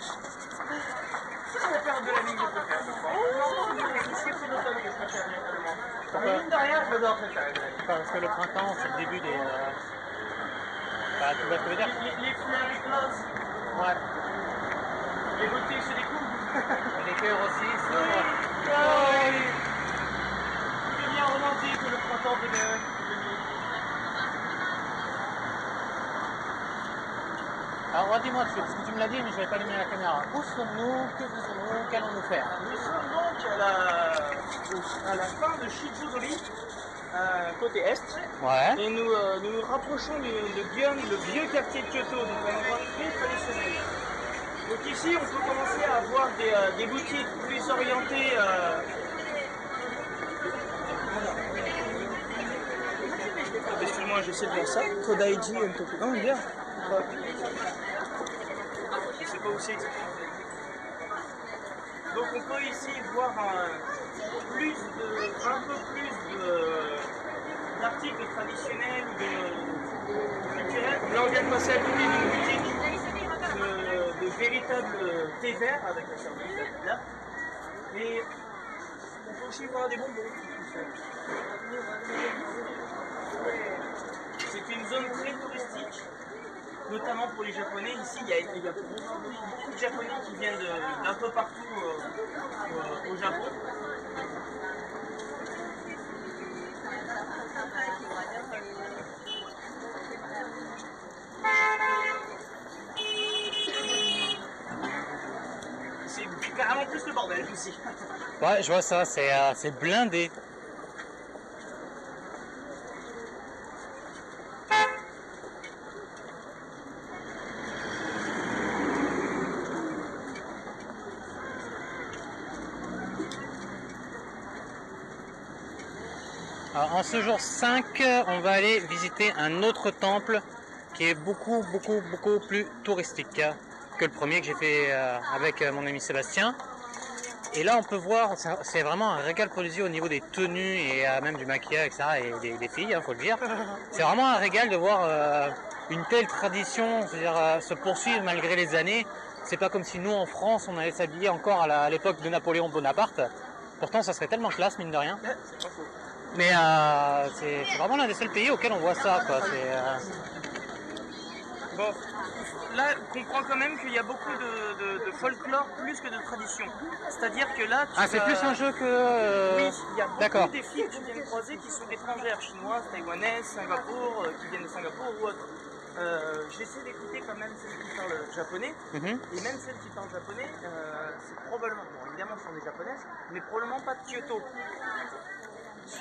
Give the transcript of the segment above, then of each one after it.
C'est la période de l'année que je préfère. Ici, c'est l'automne que je préfère naturellement. Mais mine de rien, j'adore cette période. Parce que le printemps, c'est le début des... Bah, tu vois ce que je veux dire? Les fleurs éclosent. Ouais. Les beautés se découvrent. Et les cœurs aussi s'ouvrent. Oui. C'est bien romantique le printemps de l'heure. Alors dis-moi dessus, parce que tu me l'as dit, mais je n'avais pas allumé la caméra. Où sommes-nous? Que faisons-nous? Qu'allons-nous faire? Nous sommes donc à la fin de Shibuzori, côté est. Ouais. Et nous rapprochons de Gion, le vieux quartier de Kyoto, donc un endroit très traditionnel. Donc ici, on peut commencer à avoir des boutiques plus orientées. Excuse-moi, j'essaie de voir ça. Kodaiji Entoku. Ah, bien. Je sais pas où c'est exactement. Donc on peut ici voir un peu plus d'articles traditionnels, culturels. Là on vient de passer à côté d'une boutique de véritables thé verts avec la serviette là. Et on peut aussi voir des bonbons. C'est une zone très touristique, notamment pour les Japonais. Ici, il y a beaucoup de Japonais qui viennent d'un peu partout au Japon. C'est carrément plus le bordel ici. Ouais, je vois ça, c'est blindé. Alors, en ce jour 5, on va aller visiter un autre temple qui est beaucoup plus touristique que le premier que j'ai fait avec mon ami Sébastien. Et là, on peut voir, c'est vraiment un régal pour les yeux au niveau des tenues et même du maquillage, etc. et des filles, faut le dire. C'est vraiment un régal de voir une telle tradition, c'est-à-dire se poursuivre malgré les années. C'est pas comme si nous, en France, on allait s'habiller encore à l'époque de Napoléon Bonaparte. Pourtant, ça serait tellement classe, mine de rien. C'est pas faux. Mais c'est vraiment l'un des seuls pays auxquels on voit ça, quoi. Bon, là, on comprend quand même qu'il y a beaucoup de folklore plus que de tradition. C'est-à-dire que là, c'est plus un jeu que... Oui, il y a D'accord. beaucoup des filles que tu viens de croiser qui sont étrangères, chinoises, taïwanaises, Singapour, qui viennent de Singapour ou autres. Je vais essayer d'écouter quand même celles qui parlent japonais. Et même celles qui parlent japonais, c'est probablement, bon évidemment ce sont des japonaises, mais probablement pas de Kyoto.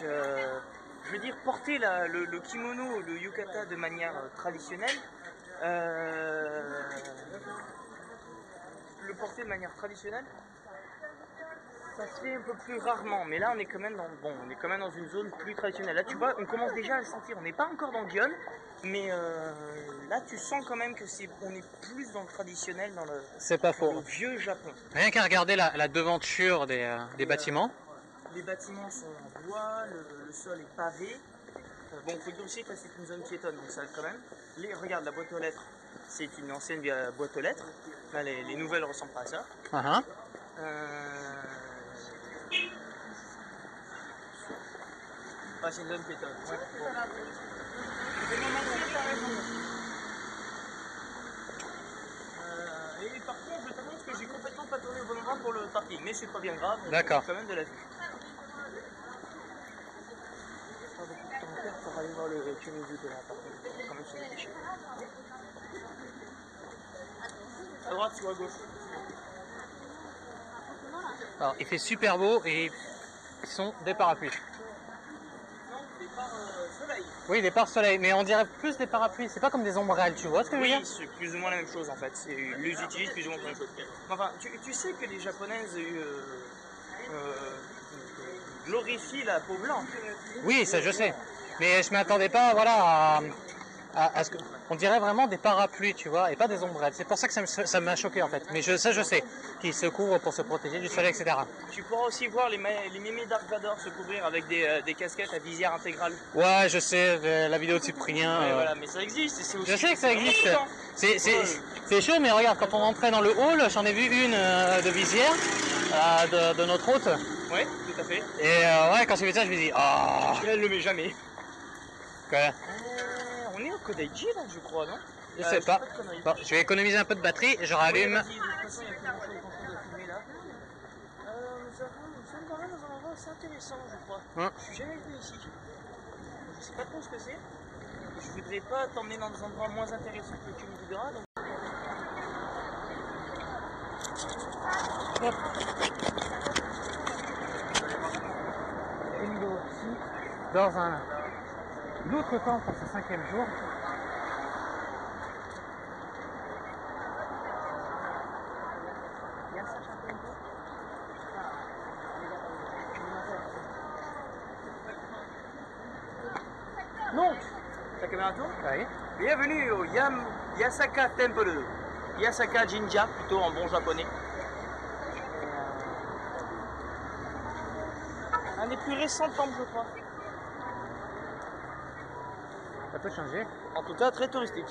Je veux dire, porter le kimono, le yukata de manière traditionnelle, le porter de manière traditionnelle, ça se fait un peu plus rarement, mais là on est quand même dans une zone plus traditionnelle. Là tu vois, on commence déjà à le sentir, on n'est pas encore dans Gion, mais là tu sens quand même que on est plus dans le traditionnel, dans le vieux Japon. Rien qu'à regarder la devanture des bâtiments. Les bâtiments sont en bois, le sol est pavé. Bon, il faut dire aussi que c'est une zone piétonne, donc ça aide quand même. Regarde, la boîte aux lettres, c'est une ancienne boîte aux lettres. Là, les nouvelles ne ressemblent pas à ça. C'est une zone piétonne. Ouais. Et par contre, je t'annonce que j'ai complètement pas tourné au bon endroit pour le parking, mais c'est pas bien grave. D'accord. Quand même de la vue. Pour aller voir le Kyomizu de là, par contre, quand même se dépêcher. À droite ou à gauche? Alors, il fait super beau et ils sont des parapluies. Non, des pare-soleil. Oui, des pare-soleil, mais on dirait plus des parapluies, c'est pas comme des ombrelles, tu vois ce que je veux dire? Oui, c'est plus ou moins la même chose en fait, ils les utilisent plus ou moins la même chose. Enfin, tu sais que les japonaises glorifient la peau blanche. Oui, ça je sais. Mais je m'attendais pas, voilà, on dirait vraiment des parapluies, tu vois, et pas des ombrelles. C'est pour ça que ça m'a choqué en fait. Mais ça je sais, qu'ils se couvrent pour se protéger du soleil, etc. Tu pourras aussi voir les mémés Dark Vador se couvrir avec des casquettes à visière intégrale. Ouais, je sais, la vidéo de Cyprien. Ouais, voilà, mais ça existe. Et aussi je sais que ça existe. C'est chaud, mais regarde, quand on rentrait dans le hall, j'en ai vu une de visière de notre hôte. Ouais, tout à fait. Et ouais, quand j'ai vu ça, je me dis, oh. Elle le met jamais. Quoi? On est au Kodaiji là, je crois, non? Je sais pas. Bon, je vais économiser un peu de batterie, je rallume. Oui, de toute façon, il y a plus grand chose de filmer là. Nous sommes quand même dans un endroit assez intéressant, je crois. Je suis jamais venu ici. Je sais pas trop ce que c'est. Je voudrais pas t'emmener dans des endroits moins intéressants que tu me guideras. Donc... Emilio aussi dans un autre temps pour ce 5e jour. Non. Ta caméra tourne? Oui. Bienvenue au Yasaka Temple. Yasaka Jinja, plutôt en bon japonais. Un des plus récents temples, je crois. Ça peut changer. En tout cas, très touristique.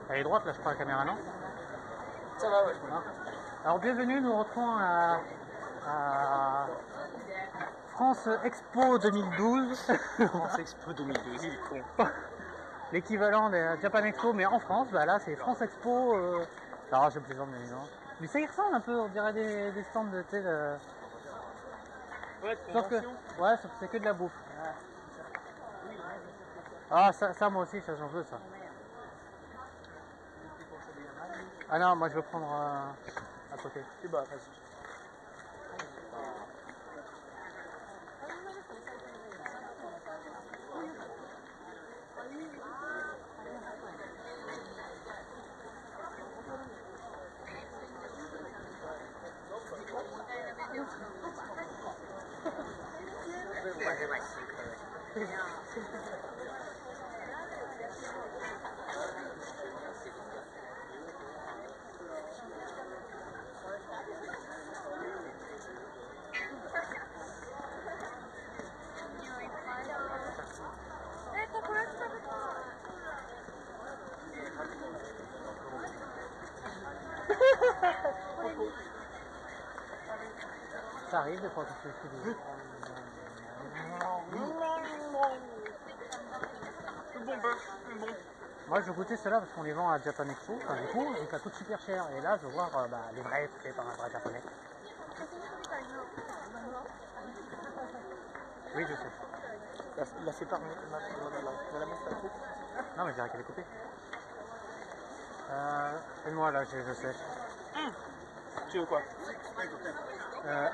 Elle est droite là, je crois, la caméra, non? Ça va, ouais. Alors, bienvenue, nous retrouvons à France Expo 2012. France Expo 2012, il est con. L'équivalent de Japan Expo, mais en France, bah là c'est France Expo. Alors je plaisante bien évidemment. Mais ça y ressemble un peu, on dirait des stands de thé. Ouais, sauf que, ouais, sauf que c'est que de la bouffe. Ah, ça moi aussi, ça j'en veux ça. Ah non, moi je veux prendre à côté. Plus bas, vas-y. Ça arrive des fois que je fais des... Bon. Moi je veux goûter cela parce qu'on les vend à Japan Expo, enfin du coup, et ça coûte super cher. Et là je veux voir les vrais faits par un vrai japonais. Oui, je sais. La fait pas remettre la mettre pas trop. Non, mais je dirais qu'elle est coupée. Fais-moi là, je sais. Tu veux quoi?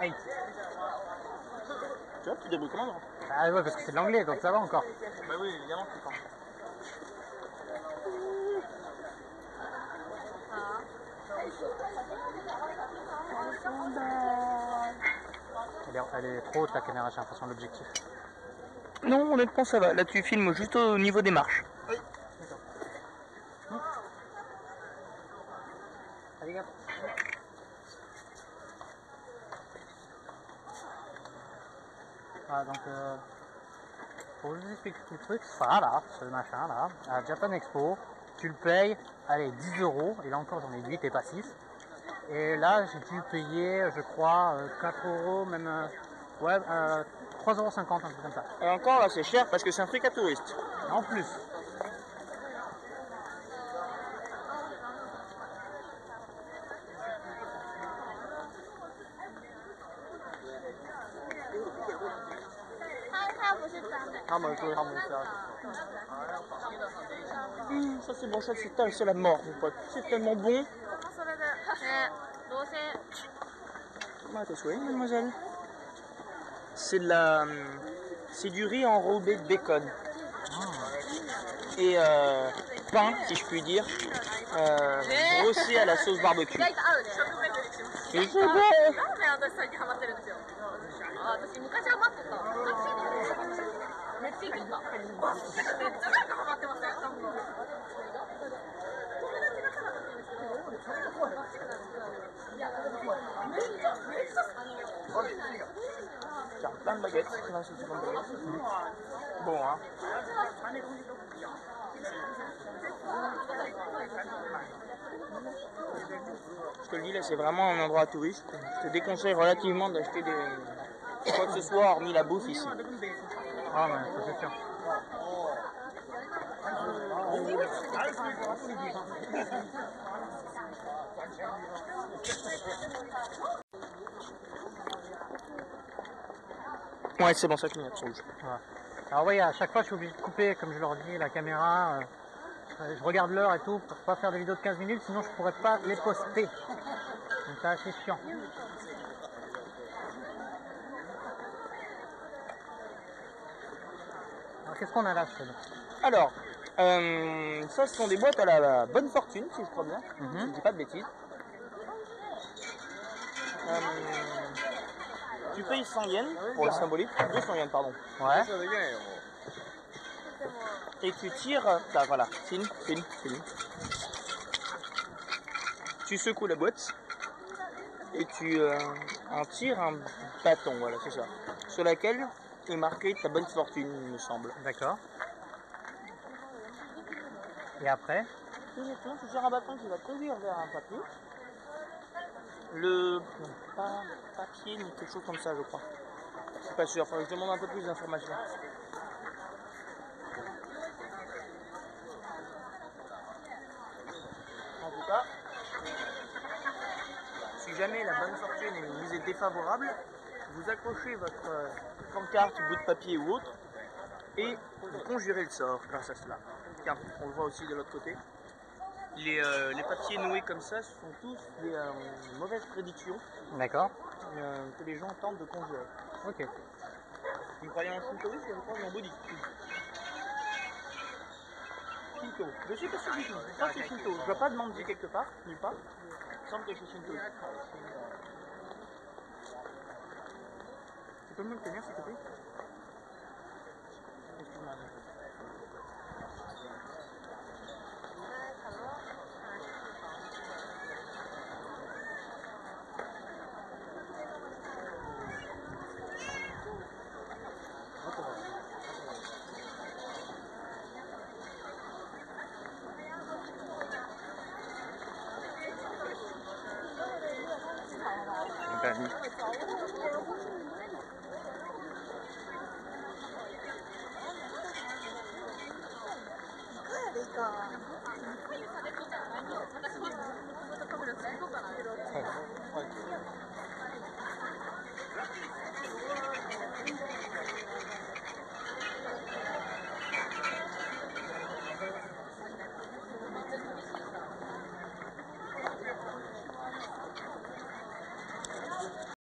8. Tu vois, tu te débrouilles comment, non? Ah ouais, parce que c'est de l'anglais, donc ça va encore. Bah oui, évidemment, c'est quand. Elle est trop haute la caméra, j'ai l'impression, l'objectif. Non, honnêtement, ça va. Là, tu filmes juste au niveau des marches. Oui. D'accord. Allez, gars. Voilà, donc, pour vous expliquer tout le truc, ça là, ce machin là, à Japan Expo, tu le payes, allez, 10 €, et là encore j'en ai 8 et pas 6. Et là, j'ai dû payer, je crois, 4 €, même, ouais, 3,50 €, un truc comme ça. Et encore, là, c'est cher parce que c'est un truc à touristes. En plus. Ça c'est bon, ça c'est la mort, mon pote. C'est tellement bon. Comment t'es souhaité, mademoiselle? C'est du riz enrobé de bacon. Et pain, si je puis dire, brossé à la sauce barbecue. Et c'est bon. ラーメン私最近ハマってるんですよ。私昔ハマってた。めっちゃ行ってた。めっちゃなんかハマってません？多分。友達がさ、いや、めっちゃ好き。 Tiens, plein de baguettes. Là, c'est plein de baguettes. Bon, hein. Je te le dis, là, c'est vraiment un endroit touriste. Je te déconseille relativement d'acheter quoi que ce soit hormis la bouffe ici. Ah, ouais, ça c'est sûr. Ouais, c'est bon, ça clignote rouge. Voilà. Alors oui, à chaque fois je suis obligé de couper, comme je leur dis, la caméra. Je regarde l'heure et tout pour pas faire des vidéos de 15 minutes, sinon je pourrais pas les poster. Donc c'est assez chiant. Alors qu'est-ce qu'on a là, Fred? Alors, ça, ce sont des boîtes à la bonne fortune, si je crois bien. Je ne dis pas de bêtises. Tu payes 100 yens pour le symbolique, 200 yens, pardon. Ouais. Et tu tires, là, voilà, fin. Tu secoues la boîte et tu en tires un bâton, voilà, c'est ça. Sur laquelle est marqué ta bonne fortune, il me semble. D'accord. Et après? Tu tires un bâton qui va conduire vers un papier. Le papier, ou quelque chose comme ça, je crois. Je suis pas sûr, il faudrait que je demande un peu plus d'informations. En tout cas, si jamais la bonne fortune vous est défavorable, vous accrochez votre pancarte, bout de papier ou autre, et vous conjurez le sort grâce à cela. Tiens, on le voit aussi de l'autre côté. Les papiers noués comme ça, ce sont tous des mauvaises prédictions. D'accord. Que les gens tentent de conjurer. Ok. Vous croyez en shintoïsme, je crois en bouddhisme. Shinto. Je suis pas sûr du tout. Je crois que c'est Shinto. Je ne vois pas de manji quelque part, nulle part. Il me semble que c'est Shinto. Tu peux me le tenir s'il te plaît? Excuse-moi.